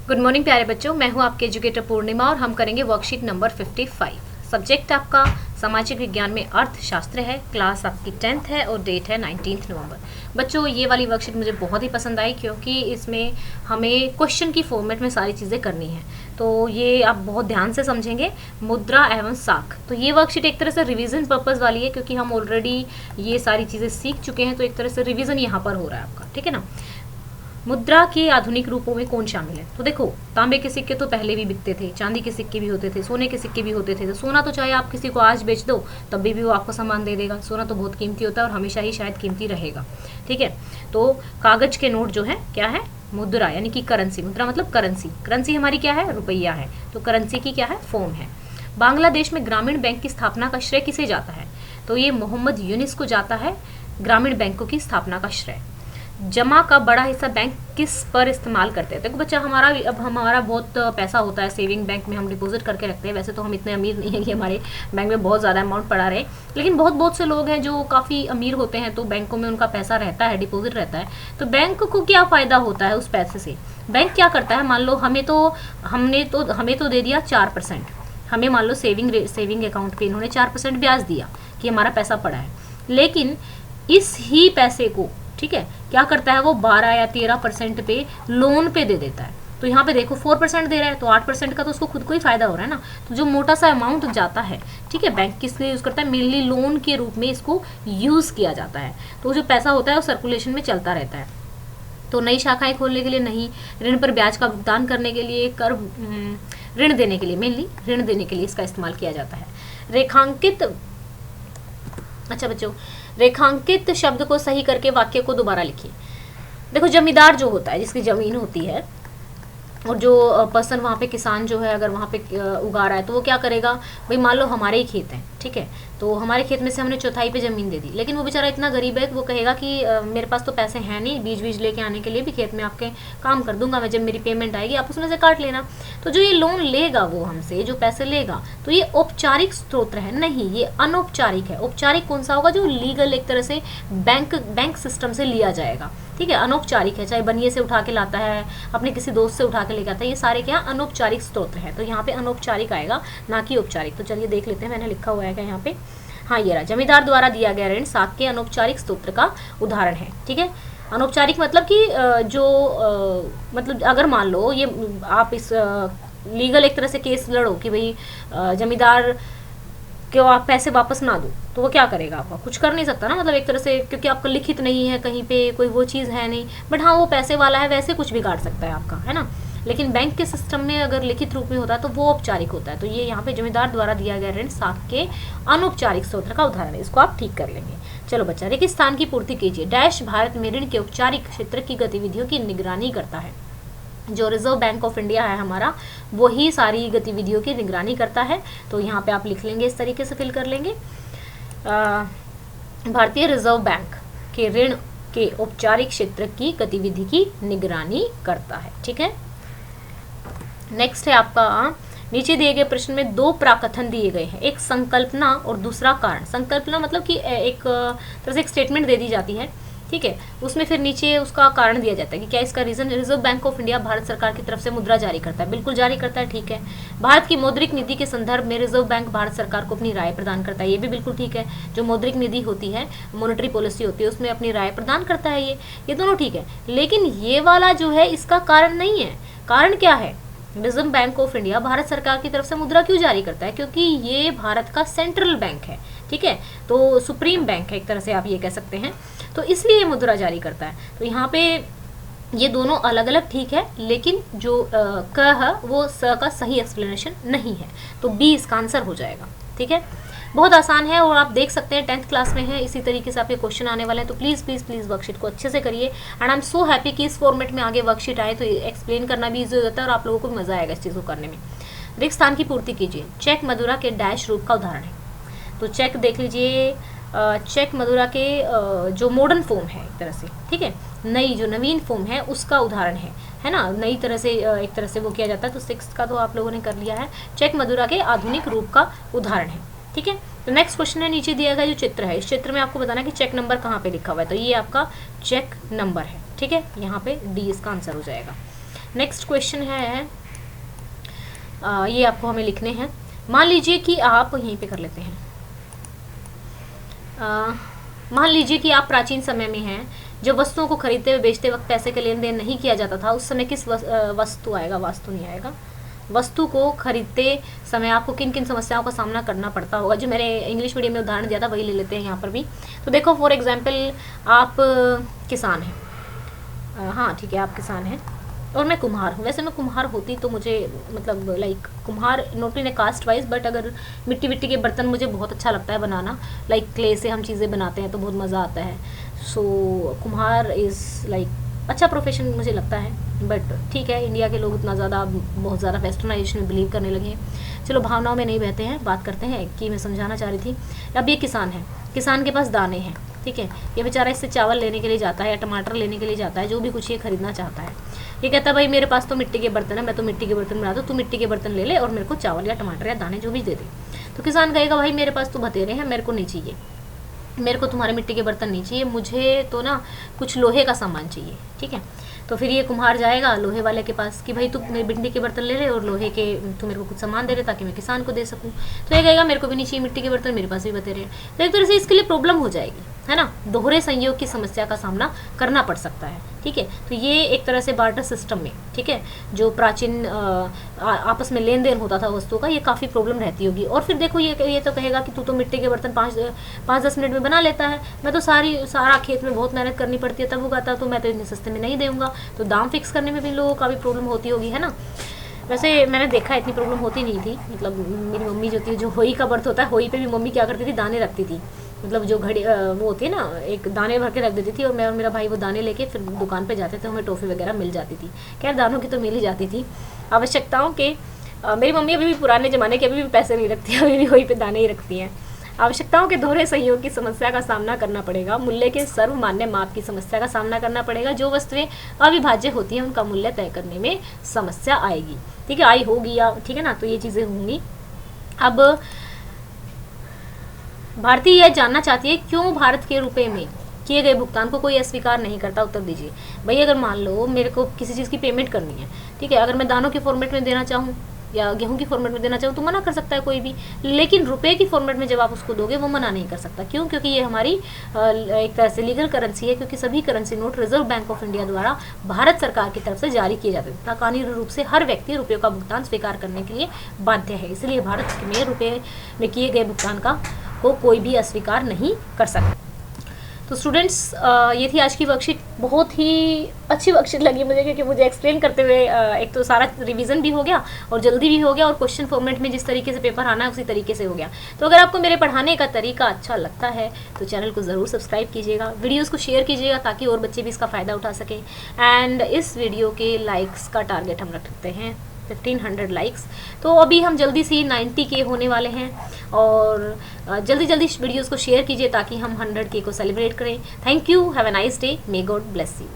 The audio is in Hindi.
गुड मॉर्निंग प्यारे बच्चों, मैं हूं आपके एजुकेटर पूर्णिमा और हम करेंगे वर्कशीट नंबर 55। सब्जेक्ट आपका सामाजिक विज्ञान में अर्थशास्त्र है, क्लास आपकी 10th है और डेट है 19 नवंबर। बच्चों ये वाली वर्कशीट मुझे बहुत ही पसंद आई क्योंकि इसमें हमें क्वेश्चन की फॉर्मेट में सारी चीज़ें करनी है, तो ये आप बहुत ध्यान से समझेंगे। मुद्रा एवं साख, तो ये वर्कशीट एक तरह से रिवीजन पर्पस वाली है क्योंकि हम ऑलरेडी ये सारी चीज़ें सीख चुके हैं, तो एक तरह से रिवीजन यहाँ पर हो रहा है आपका, ठीक है ना। मुद्रा के आधुनिक रूपों में कौन शामिल है? तो देखो, तांबे के सिक्के तो पहले भी बिकते थे, चांदी के सिक्के भी होते थे, सोने के सिक्के भी होते थे। तो सोना तो चाहे आप किसी को आज बेच दो तब भी वो आपको सामान दे देगा। सोना तो बहुत कीमती होता है और हमेशा ही शायद कीमती रहेगा, ठीक है। तो कागज के नोट जो है क्या है? मुद्रा, यानी कि करेंसी। मुद्रा मतलब करेंसी। करेंसी हमारी क्या है? रुपया है। तो करेंसी की क्या है? फॉर्म है। बांग्लादेश में ग्रामीण बैंक की स्थापना का श्रेय किसे जाता है? तो ये मोहम्मद यूनिस को जाता है ग्रामीण बैंकों की स्थापना का श्रेय। जमा का बड़ा हिस्सा बैंक किस पर इस्तेमाल करते हैं? देखो बच्चा, हमारा बहुत पैसा होता है सेविंग बैंक में, हम डिपॉजिट करके रखते हैं। वैसे तो हम इतने अमीर नहीं है कि हमारे बैंक में बहुत ज़्यादा अमाउंट पड़ा रहे, लेकिन बहुत से लोग हैं जो काफ़ी अमीर होते हैं, तो बैंकों में उनका पैसा रहता है, डिपॉजिट रहता है। तो बैंक को क्या फ़ायदा होता है उस पैसे से? बैंक क्या करता है, मान लो हमें तो दे दिया 4%। हमें मान लो सेविंग अकाउंट पे इन्होंने 4% ब्याज दिया कि हमारा पैसा पड़ा है, लेकिन इस ही पैसे को, ठीक है, क्या करता है वो 12 या 13% पे लोन पे दे देता है। तो यहाँ पे देखो 4% दे रहा है, तो 8% का तो उसको खुद को ही फायदा हो रहा है ना। तो जो मोटा सा अमाउंट जाता है, ठीक है, बैंक किस लिए यूज़ करता है? मेनली लोन के रूप में इसको यूज़ किया जाता है। तो जो पैसा होता है वो सर्कुलेशन में चलता रहता है। तो नई शाखाएं खोलने के लिए नहीं, ऋण पर ब्याज का भुगतान करने के लिए, ऋण देने के लिए, मेनली ऋण देने के लिए इसका इस्तेमाल किया जाता है। रेखांकित, अच्छा बच्चों, रेखांकित शब्द को सही करके वाक्य को दोबारा लिखिए। देखो, जमींदार जो होता है, जिसकी जमीन होती है, और जो पर्सन वहाँ पे किसान जो है, अगर वहाँ पे उगा रहा है, तो वो क्या करेगा भाई? मान लो हमारे ही खेत हैं, ठीक है, तो हमारे खेत में से हमने चौथाई पे ज़मीन दे दी, लेकिन वो बेचारा इतना गरीब है कि वो कहेगा कि मेरे पास तो पैसे हैं नहीं, बीज लेके आने के लिए भी, खेत में आपके काम कर दूंगा मैं, जब मेरी पेमेंट आएगी आप उसमें से काट लेना। तो जो ये लोन लेगा वो हमसे जो पैसे लेगा, तो ये औपचारिक स्रोत है नहीं, ये अनौपचारिक है। औपचारिक कौन सा होगा? जो लीगल एक तरह से बैंक सिस्टम से लिया जाएगा, ठीक है। अनौपचारिक है, चाहे बनिए से उठा के लाता है, अपने किसी दोस्त से उठा के लेके आता है, ये सारे क्या अनौपचारिक स्रोत है। तो यहाँ पे अनौपचारिक आएगा, ना कि औपचारिक। तो चलिए देख लेते हैं, मैंने लिखा हुआ है क्या यहाँ पे? हाँ, ये रहा, जमींदार द्वारा दिया गया ऋण साख के अनौपचारिक स्रोत का उदाहरण है, ठीक है। अनौपचारिक मतलब कि मतलब अगर मान लो ये आप इस लीगल एक तरह से केस लड़ो कि भाई जमींदार क्यों आप पैसे वापस ना दो, तो वो क्या करेगा? आपका कुछ कर नहीं सकता ना, मतलब एक तरह से, क्योंकि आपका लिखित नहीं है कहीं पे, कोई वो चीज़ है नहीं। बट हाँ, वो पैसे वाला है, वैसे कुछ बिगाड़ सकता है आपका, है ना। लेकिन बैंक के सिस्टम में अगर लिखित रूप में होता है तो वो औपचारिक होता है। तो ये यहाँ पे जमींदार द्वारा दिया गया ऋण साख के अनौपचारिक स्रोत का उदाहरण है, इसको आप ठीक कर लेंगे। चलो बच्चा, रेगिस्तान की पूर्ति कीजिए। डैश भारत में ऋण के औपचारिक क्षेत्र की गतिविधियों की निगरानी करता है। जो रिजर्व बैंक ऑफ इंडिया है हमारा, वही सारी गतिविधियों की निगरानी करता है। तो यहाँ पे आप लिख लेंगे, इस तरीके से फिल कर लेंगे। भारतीय रिजर्व बैंक के ऋण के औपचारिक क्षेत्र की गतिविधि की निगरानी करता है, ठीक है। नेक्स्ट है आपका, नीचे दिए गए प्रश्न में दो प्राकथन दिए गए हैं, एक संकल्पना और दूसरा कारण। संकल्पना मतलब कि एक तरह से एक स्टेटमेंट दे दी जाती है, ठीक है, उसमें फिर नीचे उसका कारण दिया जाता है कि क्या इसका reason. Reserve bank of India Bharat सरकार की तरफ से मुद्रा जारी करता है, बिल्कुल जारी करता है, ठीक है। भारत की मौद्रिक नीति के संदर्भ में रिजर्व बैंक भारत सरकार को अपनी राय प्रदान करता है, ये भी बिल्कुल ठीक है। जो मौद्रिक नीति होती है, मॉनेटरी पॉलिसी होती है, उसमें अपनी राय प्रदान करता है, ये दोनों ठीक है। लेकिन ये वाला जो है इसका कारण नहीं है। कारण क्या है? Reserve bank of India Bharat सरकार की तरफ से मुद्रा क्यों जारी करता है? क्योंकि ये भारत का सेंट्रल बैंक है, ठीक है, तो सुप्रीम बैंक है एक तरह से आप ये कह सकते हैं, तो इसलिए ये मुद्रा जारी करता है। तो यहाँ पे ये दोनों अलग अलग ठीक है, लेकिन जो क है वो स का सही एक्सप्लेनेशन नहीं है, तो बी इसका आंसर हो जाएगा, ठीक है। बहुत आसान है और आप देख सकते हैं 10th क्लास में है, इसी तरीके से आपके क्वेश्चन आने वाले हैं। तो प्लीज़ प्लीज़ प्लीज़ वर्कशीट को अच्छे से करिए। And I am so happy कि इस फॉर्मेट में आगे वर्कशीट आए, तो एक्सप्लेन करना भी ईजी हो जाता है और आप लोगों को मज़ा आएगा इस चीज़ को करने में। रिक्त स्थान की पूर्ति कीजिए। चेक मदुरा के डैश रूप का उदाहरण है। तो चेक देख लीजिए, चेक मदुरा के जो मॉडर्न फॉर्म है एक तरह से, ठीक है, नई जो नवीन फॉर्म है उसका उदाहरण है ना, नई तरह से एक तरह से वो किया जाता है। तो 6th का तो आप लोगों ने कर लिया है, चेक मदुरा के आधुनिक रूप का उदाहरण है, ठीक है। तो नेक्स्ट क्वेश्चन है, नीचे दिया गया जो चित्र है, इस चित्र में आपको बताना है कि चेक नंबर कहाँ पे लिखा हुआ है। तो ये आपका चेक नंबर है, ठीक है, यहाँ पे डी इसका आंसर हो जाएगा। नेक्स्ट क्वेश्चन है, ये आपको हमें लिखने हैं। मान लीजिए कि आप यहीं पे कर लेते हैं। मान लीजिए कि आप प्राचीन समय में हैं, जब वस्तुओं को खरीदते हुए बेचते वक्त पैसे का लेन देन नहीं किया जाता था, उस समय किस वस्तु आएगा, वास्तु नहीं आएगा। वस्तु को खरीदते समय आपको किन किन समस्याओं का सामना करना पड़ता होगा। जो मैंने इंग्लिश मीडियम में उदाहरण दिया था वही ले लेते हैं यहाँ पर भी। तो देखो फॉर एग्जाम्पल आप किसान हैं, हाँ ठीक है आप किसान हैं और मैं कुम्हार हूँ। वैसे मैं कुम्हार होती तो मुझे मतलब लाइक कुम्हार not in A caste wise, but अगर मिट्टी विट्टी के बर्तन मुझे बहुत अच्छा लगता है बनाना, लाइक क्ले से हम चीज़ें बनाते हैं तो बहुत मज़ा आता है। सो कुम्हार इज़ लाइक अच्छा प्रोफेशन मुझे लगता है, बट ठीक है इंडिया के लोग इतना ज़्यादा बहुत ज़्यादा वेस्टर्नाइजेशन में बिलीव करने लगे हैं। चलो भावनाओं में नहीं बहते हैं, बात करते हैं कि मैं समझाना चाह रही थी। अब ये किसान है, किसान के पास दाने हैं, ठीक है, ये बेचारा इससे चावल लेने के लिए जाता है या टमाटर लेने के लिए जाता है, जो भी कुछ ये खरीदना चाहता है। ये कहता है भाई मेरे पास तो मिट्टी के बर्तन है, मैं तो मिट्टी के बर्तन बना दूँ, तू मिट्टी के बर्तन ले ले और मेरे को चावल या टमाटर या दाने जो भी दे दे। तो किसान कहेगा भाई मेरे पास तो बतेरे हैं, मेरे को नहीं चाहिए, मेरे को तुम्हारे मिट्टी के बर्तन नहीं चाहिए, मुझे तो ना कुछ लोहे का सामान चाहिए, ठीक है। तो फिर ये कुम्हार जाएगा लोहे वाले के पास कि भाई तू मेरे मिट्टी के बर्तन ले ले और लोहे के तू मेरे को कुछ सामान दे दे ताकि मैं किसान को दे सकूं। तो ये कहेगा मेरे को भी नहीं चाहिए मिट्टी के बर्तन, मेरे पास भी बतेरे। तो एक तरह से इसके लिए प्रॉब्लम हो जाएगी, है ना, दोहरे संयोग की समस्या का सामना करना पड़ सकता है, ठीक है। तो ये एक तरह से बार्टर सिस्टम में, ठीक है, जो प्राचीन आपस में लेन देन होता था वस्तुओं का, ये काफ़ी प्रॉब्लम रहती होगी। और फिर देखो ये तो कहेगा कि तू तो मिट्टी के बर्तन 5-10 मिनट में बना लेता है, मैं तो सारा खेत में बहुत मेहनत करनी पड़ती है तब उगाता, तो मैं तो इतने सस्ते में नहीं दूंगा। तो दाम फिक्स करने में भी लोगों का भी प्रॉब्लम होती होगी, है ना। वैसे मैंने देखा इतनी प्रॉब्लम होती नहीं थी, मतलब मेरी मम्मी जो थी, जो होई का बर्त होता है, होई पे भी मम्मी क्या करती थी, दाने रखती थी, मतलब जो घड़ी वो होती है ना, एक दाने भर के रख देती थी और मैं और मेरा भाई वो दाने लेके फिर दुकान पे जाते थे, हमें टॉफ़ी वगैरह मिल जाती थी। खैर दानों की तो मिल ही जाती थी आवश्यकताओं के। मेरी मम्मी अभी भी पुराने ज़माने के अभी भी पैसे नहीं रखती, अभी भी होई पे दाने ही रखती हैं। आवश्यकताओं के दोहरे सहयोग की समस्या का सामना करना पड़ेगा, मूल्य के सर्वमान्य माप की समस्या का सामना करना पड़ेगा। जो वस्तुएं अविभाज्य होती हैं उनका मूल्य तय करने में समस्या आएगी, ठीक है, आई होगी या ठीक है ना, तो ये चीज़ें होंगी। अब भारतीय यह जानना चाहती है क्यों भारत के रुपए में किए गए भुगतान को कोई अस्वीकार नहीं करता। उत्तर दीजिए। भाई अगर मान लो मेरे को किसी चीज़ की पेमेंट करनी है, ठीक है, अगर मैं दानों के फॉर्मेट में देना चाहूँ या गेहूं की फॉर्मेट में देना चाहूँ तो मना कर सकता है कोई भी, लेकिन रुपए की फॉर्मेट में जब आप उसको दोगे वो मना नहीं कर सकता। क्यों? क्योंकि ये हमारी एक तरह से लीगल करेंसी है, क्योंकि सभी currency note reserve bank of India द्वारा भारत सरकार की तरफ से जारी किए जाते हैं। कानूनी रूप से हर व्यक्ति रुपये का भुगतान स्वीकार करने के लिए बाध्य है, इसलिए भारत में रुपये में किए गए भुगतान को कोई भी अस्वीकार नहीं कर सकता। तो स्टूडेंट्स ये थी आज की वर्कशीट। बहुत ही अच्छी वर्कशीट लगी मुझे, क्योंकि मुझे एक्सप्लेन करते हुए एक तो सारा रिवीजन भी हो गया और जल्दी भी हो गया, और क्वेश्चन फॉर्मेट में जिस तरीके से पेपर आना है उसी तरीके से हो गया। तो अगर आपको मेरे पढ़ाने का तरीका अच्छा लगता है तो चैनल को ज़रूर सब्सक्राइब कीजिएगा, वीडियोज़ को शेयर कीजिएगा ताकि और बच्चे भी इसका फ़ायदा उठा सकें। एंड इस वीडियो के लाइक्स का टारगेट हम रखते हैं 1500 लाइक्स। तो अभी हम जल्दी से 90 के होने वाले हैं, और जल्दी इस वीडियोस को शेयर कीजिए ताकि हम 100 के को सेलिब्रेट करें। Thank you, have a nice day, may God bless you.